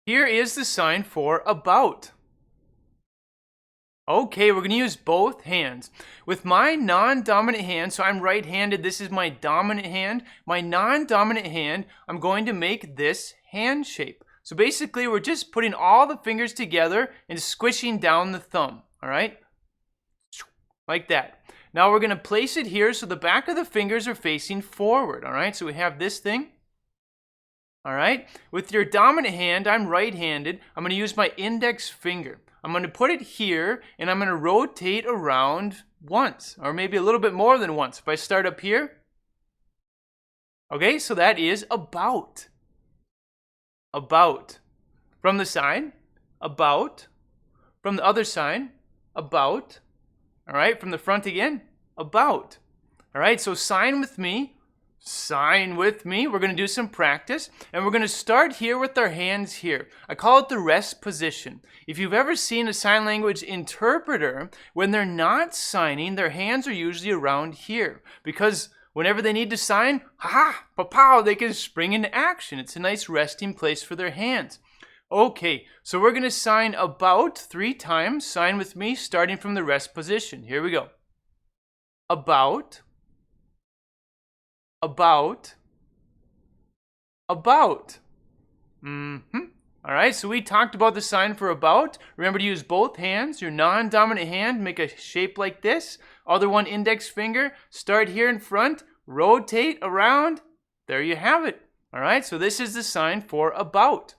Here is the sign for about. Okay, we're going to use both hands. With my non-dominant hand, so I'm right-handed, this is my dominant hand. My non-dominant hand, I'm going to make this hand shape. So basically, we're just putting all the fingers together and squishing down the thumb, all right? Like that. Now we're going to place it here so the back of the fingers are facing forward, all right? So we have this thing. All right, with your dominant hand, I'm right-handed. I'm going to use my index finger. I'm going to put it here, and I'm going to rotate around once, or maybe a little bit more than once. If I start up here, okay, so that is about. About. From the side, about. From the other side, about. All right, from the front again, about. All right, so sign with me. Sign with me. We're going to do some practice, and we're going to start here with our hands here. I call it the rest position. If you've ever seen a sign language interpreter, when they're not signing, their hands are usually around here, because whenever they need to sign, ha-ha, pa-pow, they can spring into action. It's a nice resting place for their hands. Okay, so we're going to sign about 3 times. Sign with me, starting from the rest position. Here we go. About. About. All right, so we talked about the sign for about. Remember to use both hands. Your non-dominant hand, make a shape like this. Other one, index finger. Start here in front, rotate around. There you have it. All right, so this is the sign for about.